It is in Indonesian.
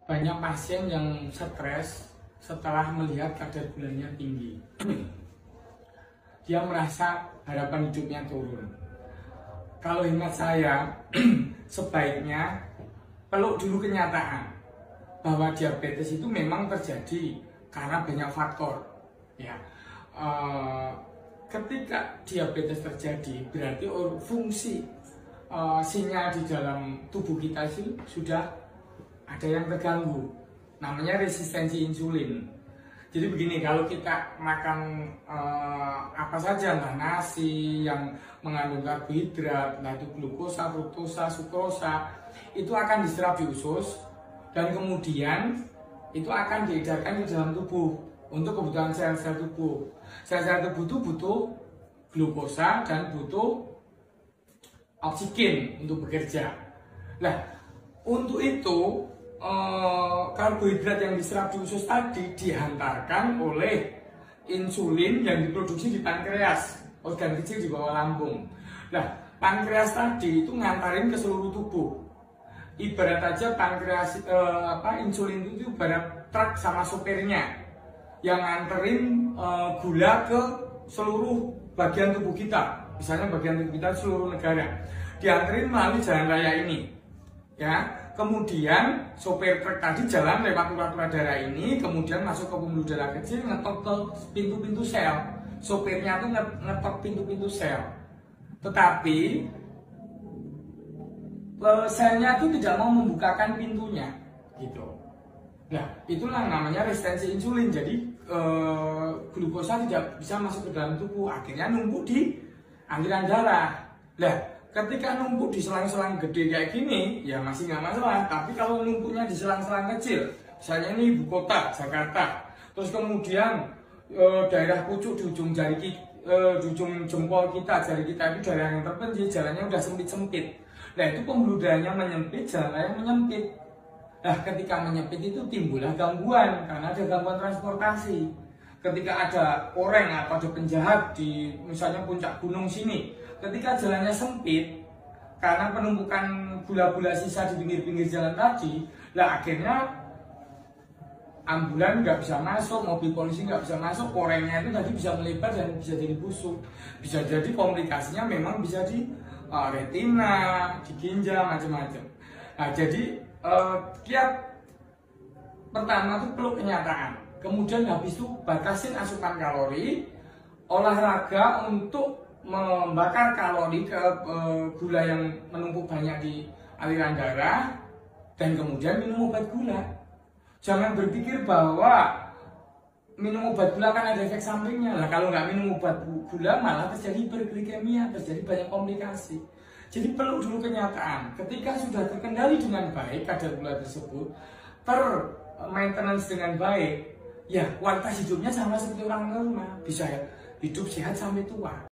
Banyak pasien yang stres setelah melihat kadar gulanya tinggi. Dia merasa harapan hidupnya turun. Kalau hemat saya, sebaiknya peluk dulu kenyataan bahwa diabetes itu memang terjadi karena banyak faktor. Ya, ketika diabetes terjadi, berarti fungsi sinyal di dalam tubuh kita itu sudah ada yang terganggu, namanya resistensi insulin. Jadi begini, kalau kita makan apa saja, lah nasi yang mengandung karbohidrat, nah itu glukosa, fruktosa, sukrosa, itu akan diserap di usus dan kemudian itu akan diedarkan ke dalam tubuh untuk kebutuhan sel-sel tubuh. Sel-sel tubuh itu butuh glukosa dan butuh oksigen untuk bekerja. Nah, untuk itu karbohidrat yang diserap di usus tadi dihantarkan oleh insulin yang diproduksi di pankreas, organ kecil di bawah lambung. Nah, pankreas tadi itu ngantarin ke seluruh tubuh. Ibarat aja pankreas insulin itu ibarat truk sama sopirnya yang nganterin gula ke seluruh bagian tubuh kita. Misalnya bagian tubuh kita seluruh negara dianterin melalui jalan raya ini, ya. Kemudian sopir truk tadi jalan lewat urat-urat darah ini, kemudian masuk ke pembuluh darah kecil, ngetok ke pintu-pintu sel. Sopirnya tuh ngetok pintu-pintu sel. Tetapi selnya itu tidak mau membukakan pintunya, gitu. Nah, itulah namanya resistensi insulin. Jadi glukosa tidak bisa masuk ke dalam tubuh, akhirnya numpuk di aliran darah. Nah, ketika numpuk di selang-selang gede kayak gini, ya masih nggak masalah. Tapi kalau numpuknya di selang-selang kecil, misalnya ini ibu kota Jakarta, terus kemudian daerah pucuk di ujung di ujung jempol kita, jari kita itu daerah yang terpencil, jalannya udah sempit-sempit. Nah, itu pembuluh darahnya menyempit, jalannya menyempit. Nah, ketika menyempit itu timbullah gangguan karena ada gangguan transportasi. Ketika ada orang atau ada penjahat di misalnya puncak gunung sini, ketika jalannya sempit karena penumpukan gula-gula sisa di pinggir-pinggir jalan tadi, lah akhirnya ambulan nggak bisa masuk, mobil polisi nggak bisa masuk, korengnya itu tadi bisa melebar dan bisa jadi busuk. Bisa jadi komplikasinya memang bisa di retina, di ginjal, macam-macam. Nah, jadi kiat pertama itu peluk kenyataan. Kemudian habis itu batasin asupan kalori, olahraga untuk membakar kalori ke gula yang menumpuk banyak di aliran darah, dan kemudian minum obat gula. Jangan berpikir bahwa minum obat gula kan ada efek sampingnya. Lah, kalau nggak minum obat gula malah terjadi hiperglikemia, terjadi banyak komplikasi. Jadi peluk dulu kenyataan. Ketika sudah terkendali dengan baik kadar gula tersebut, maintenance dengan baik, ya kualitas hidupnya sama seperti orang normal, bisa hidup sehat sampai tua.